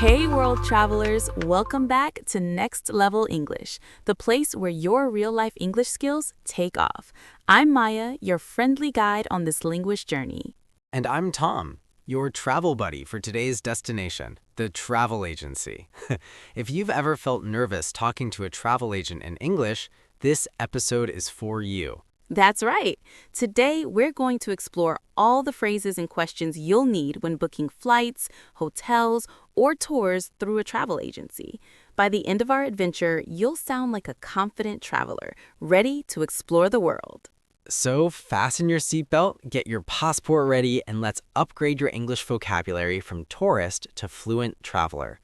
Hey, world travelers, welcome back to Next Level English, the place where your real life English skills take off. I'm Maya, your friendly guide on this linguist journey. And I'm Tom, your travel buddy for today's destination, the travel agency. If you've ever felt nervous talking to a travel agent in English, this episode is for you. That's right. Today, we're going to explore all the phrases and questions you'll need when booking flights, hotels, or tours through a travel agency. By the end of our adventure, you'll sound like a confident traveler, ready to explore the world. So fasten your seatbelt, get your passport ready, and let's upgrade your English vocabulary from tourist to fluent traveler.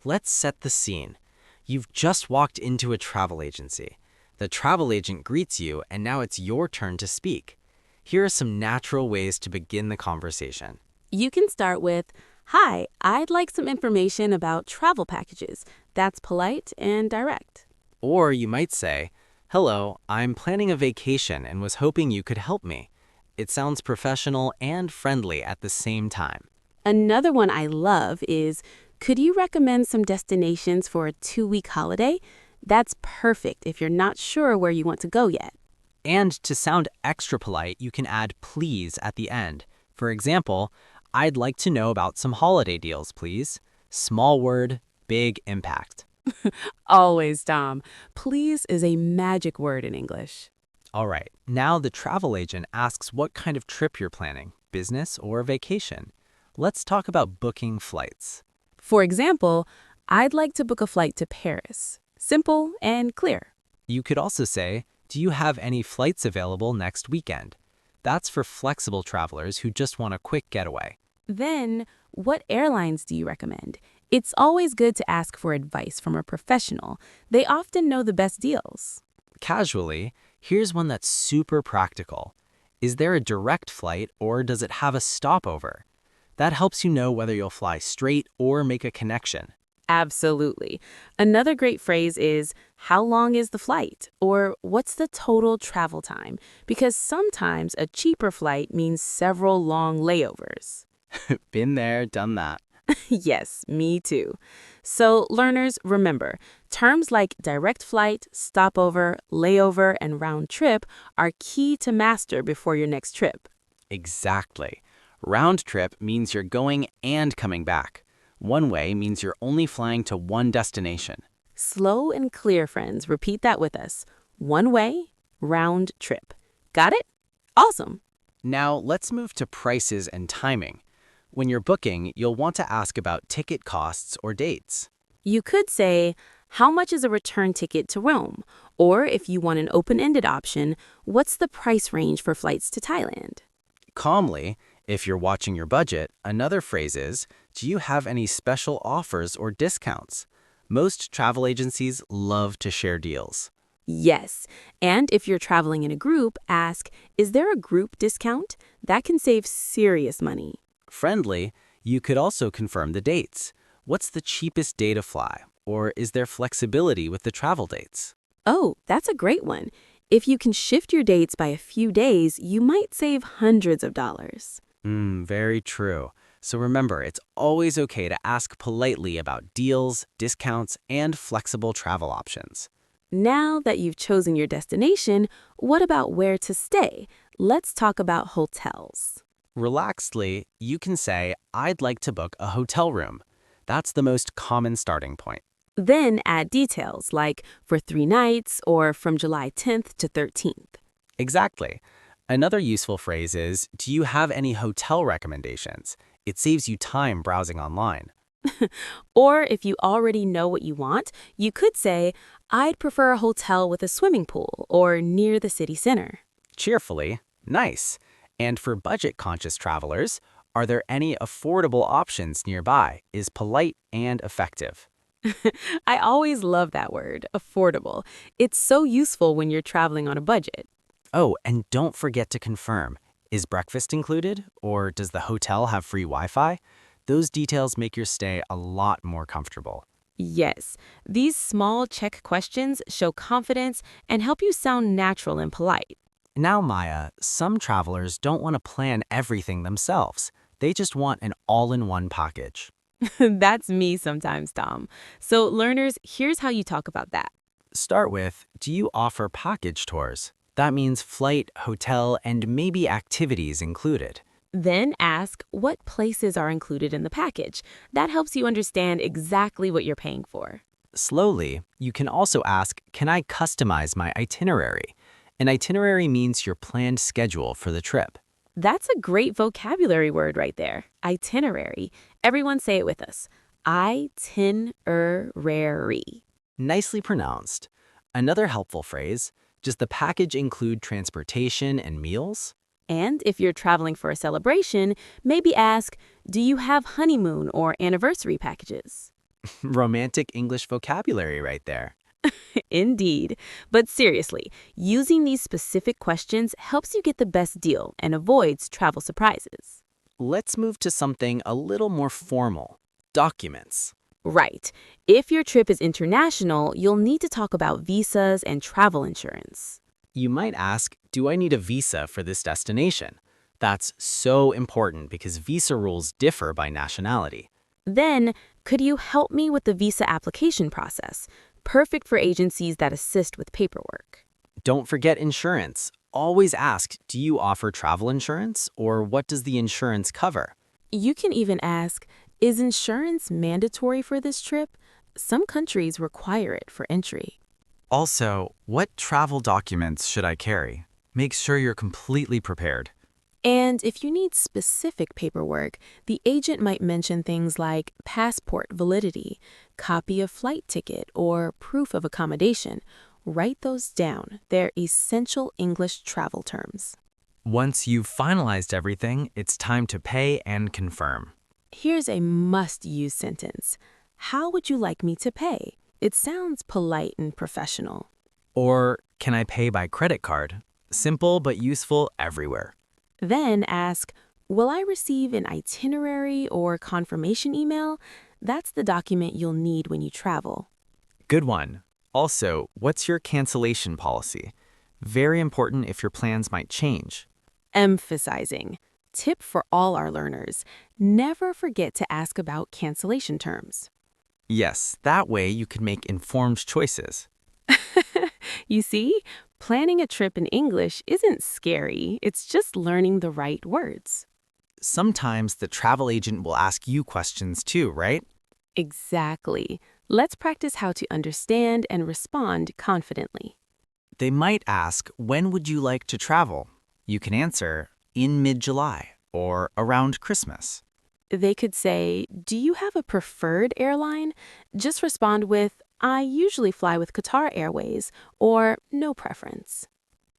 Let's set the scene. You've just walked into a travel agency. The travel agent greets you, and now it's your turn to speak. Here are some natural ways to begin the conversation. You can start with, "Hi, I'd like some information about travel packages." That's polite and direct. Or you might say, "Hello, I'm planning a vacation and was hoping you could help me." It sounds professional and friendly at the same time. Another one I love is, "Could you recommend some destinations for a 2-week holiday?" That's perfect if you're not sure where you want to go yet. And to sound extra polite, you can add please at the end. For example, "I'd like to know about some holiday deals, please." Small word, big impact. Always, Tom. Please is a magic word in English. All right, now the travel agent asks what kind of trip you're planning, business or vacation. Let's talk about booking flights. For example, "I'd like to book a flight to Paris." Simple and clear. You could also say, "Do you have any flights available next weekend?" That's for flexible travelers who just want a quick getaway. Then, "What airlines do you recommend?" It's always good to ask for advice from a professional. They often know the best deals. Casually, here's one that's super practical. Is there a direct flight or does it have a stopover? That helps you know whether you'll fly straight or make a connection. Absolutely. Another great phrase is, "How long is the flight?" Or "What's the total travel time?" Because sometimes a cheaper flight means several long layovers. Been there, done that. Yes, me too. So, learners, remember, terms like direct flight, stopover, layover, and round trip are key to master before your next trip. Exactly. Round trip means you're going and coming back. One way means you're only flying to one destination. Slow and clear, friends. Repeat that with us. One way, round trip. Got it? Awesome. Now, let's move to prices and timing. When you're booking, you'll want to ask about ticket costs or dates. You could say, "How much is a return ticket to Rome?" Or if you want an open-ended option, "What's the price range for flights to Thailand?" Calmly, if you're watching your budget, another phrase is, "Do you have any special offers or discounts?" Most travel agencies love to share deals. Yes. And if you're traveling in a group, ask, "Is there a group discount?" That can save serious money. Friendly, you could also confirm the dates. What's the cheapest day to fly? Or is there flexibility with the travel dates? Oh, that's a great one. If you can shift your dates by a few days, you might save hundreds of dollars. Very true. So remember, it's always okay to ask politely about deals, discounts, and flexible travel options. Now that you've chosen your destination, what about where to stay? Let's talk about hotels. Relaxedly, you can say, "I'd like to book a hotel room." That's the most common starting point. Then add details like for 3 nights or from July 10th to 13th. Exactly. Another useful phrase is, "Do you have any hotel recommendations?" It saves you time browsing online. Or if you already know what you want, you could say, "I'd prefer a hotel with a swimming pool or near the city center." Cheerfully, nice. And for budget-conscious travelers, are there any affordable options nearby? Is polite and effective. I always love that word, affordable. It's so useful when you're traveling on a budget. Oh, and don't forget to confirm. Is breakfast included? Or does the hotel have free Wi-Fi? Those details make your stay a lot more comfortable. Yes, these small check questions show confidence and help you sound natural and polite. Now, Maya, some travelers don't want to plan everything themselves. They just want an all-in-one package. That's me sometimes, Tom. So, learners, here's how you talk about that. Start with, do you offer package tours? That means flight, hotel, and maybe activities included. Then ask what places are included in the package. That helps you understand exactly what you're paying for. Slowly, you can also ask, can I customize my itinerary? An itinerary means your planned schedule for the trip. That's a great vocabulary word right there. Itinerary. Everyone say it with us. Itinerary. Nicely pronounced. Another helpful phrase, does the package include transportation and meals? And if you're traveling for a celebration, maybe ask, do you have honeymoon or anniversary packages? Romantic English vocabulary right there. Indeed. But seriously, using these specific questions helps you get the best deal and avoids travel surprises. Let's move to something a little more formal. Documents. Right. If your trip is international, you'll need to talk about visas and travel insurance. You might ask, do I need a visa for this destination? That's so important because visa rules differ by nationality. Then, could you help me with the visa application process? Perfect for agencies that assist with paperwork. Don't forget insurance. Always ask, do you offer travel insurance or what does the insurance cover? You can even ask, is insurance mandatory for this trip? Some countries require it for entry. Also, what travel documents should I carry? Make sure you're completely prepared. And if you need specific paperwork, the agent might mention things like passport validity, copy of flight ticket, or proof of accommodation. Write those down. They're essential English travel terms. Once you've finalized everything, it's time to pay and confirm. Here's a must-use sentence. How would you like me to pay? It sounds polite and professional. Or, can I pay by credit card? Simple but useful everywhere. Then ask, will I receive an itinerary or confirmation email? That's the document you'll need when you travel. Good one. Also, what's your cancellation policy? Very important if your plans might change. Emphasizing. Tip for all our learners. Never forget to ask about cancellation terms. Yes, that way you can make informed choices. You see, planning a trip in English isn't scary. It's just learning the right words. Sometimes the travel agent will ask you questions too, right? Exactly. Let's practice how to understand and respond confidently. They might ask, when would you like to travel? You can answer, in mid-July or around Christmas. They could say, do you have a preferred airline? Just respond with, I usually fly with Qatar Airways, or no preference.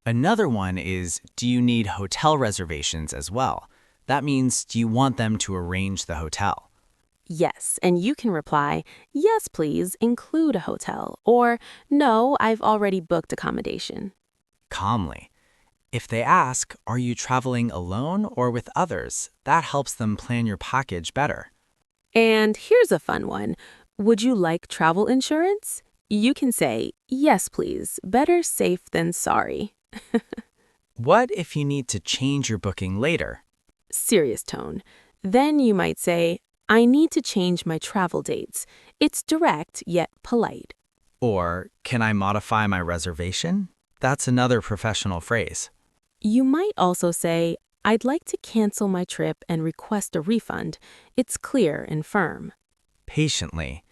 Another one is, do you need hotel reservations as well? That means, do you want them to arrange the hotel? Yes, and you can reply, yes, please, include a hotel, or no, I've already booked accommodation. Calmly. If they ask, are you traveling alone or with others? That helps them plan your package better. And here's a fun one. Would you like travel insurance? You can say, yes, please. Better safe than sorry. What if you need to change your booking later? Serious tone. Then you might say, I need to change my travel dates. It's direct yet polite. Or, can I modify my reservation? That's another professional phrase. You might also say, I'd like to cancel my trip and request a refund. It's clear and firm. Patiently.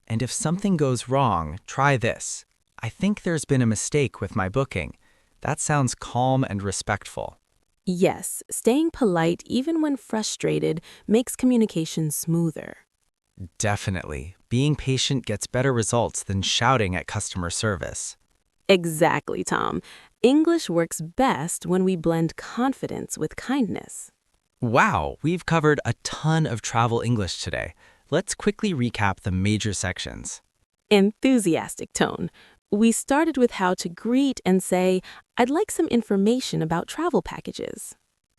And if something goes wrong, try this. I think there's been a mistake with my booking. That sounds calm and respectful. Yes, staying polite even when frustrated makes communication smoother. Definitely. Being patient gets better results than shouting at customer service. Exactly, Tom. English works best when we blend confidence with kindness. Wow, we've covered a ton of travel English today. Let's quickly recap the major sections. Enthusiastic tone. We started with how to greet and say, I'd like some information about travel packages.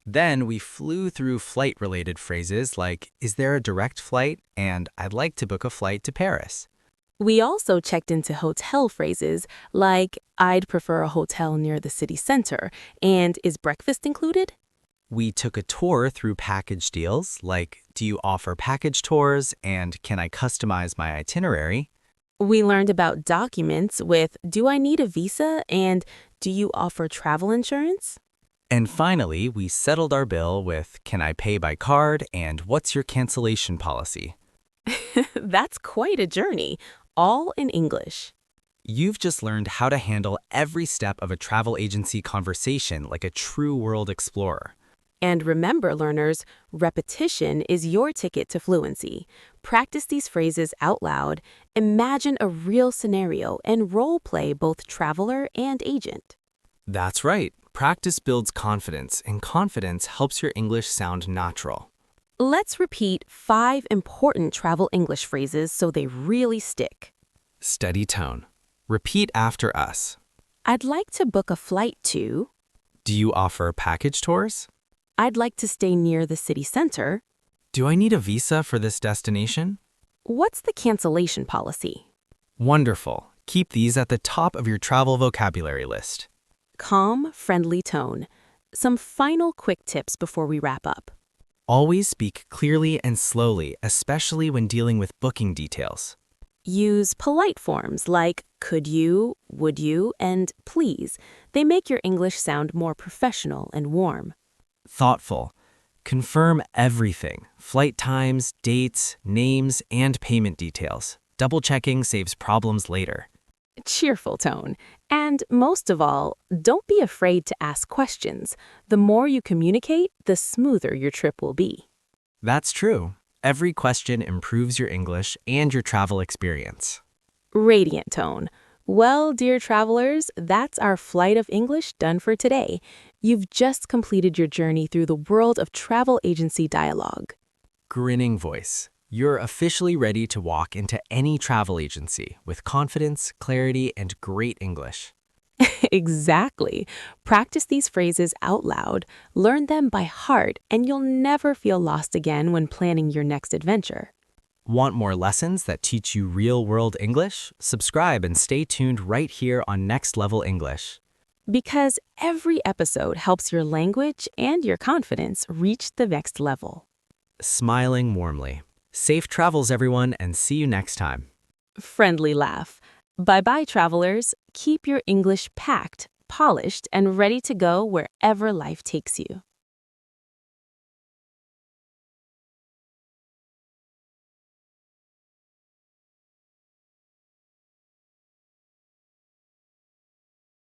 Then we flew through flight-related phrases like, is there a direct flight? And I'd like to book a flight to Paris. We also checked into hotel phrases like, I'd prefer a hotel near the city center, and is breakfast included? We took a tour through package deals like, do you offer package tours and can I customize my itinerary? We learned about documents with do I need a visa and do you offer travel insurance? And finally, we settled our bill with, can I pay by card and what's your cancellation policy? That's quite a journey, all in English. You've just learned how to handle every step of a travel agency conversation like a true world explorer. And remember, learners, repetition is your ticket to fluency. Practice these phrases out loud, imagine a real scenario, and role play both traveler and agent. That's right. Practice builds confidence, and confidence helps your English sound natural. Let's repeat 5 important travel English phrases so they really stick. Steady tone. Repeat after us. I'd like to book a flight to. Do you offer package tours? I'd like to stay near the city center. Do I need a visa for this destination? What's the cancellation policy? Wonderful. Keep these at the top of your travel vocabulary list. Calm, friendly tone. Some final quick tips before we wrap up. Always speak clearly and slowly, especially when dealing with booking details. Use polite forms like could you, would you, and please. They make your English sound more professional and warm. Thoughtful. Confirm everything: flight times, dates, names, and payment details. Double-checking saves problems later. Cheerful tone. And most of all, don't be afraid to ask questions. The more you communicate, the smoother your trip will be. That's true. Every question improves your English and your travel experience. Radiant tone. Well, dear travelers, that's our flight of English done for today. You've just completed your journey through the world of travel agency dialogue. Grinning voice. You're officially ready to walk into any travel agency with confidence, clarity, and great English. Exactly. Practice these phrases out loud, learn them by heart, and you'll never feel lost again when planning your next adventure. Want more lessons that teach you real-world English? Subscribe and stay tuned right here on Next Level English. Because every episode helps your language and your confidence reach the next level. Smiling warmly. Safe travels, everyone, and see you next time. Friendly laugh. Bye-bye, travelers. Keep your English packed, polished, and ready to go wherever life takes you.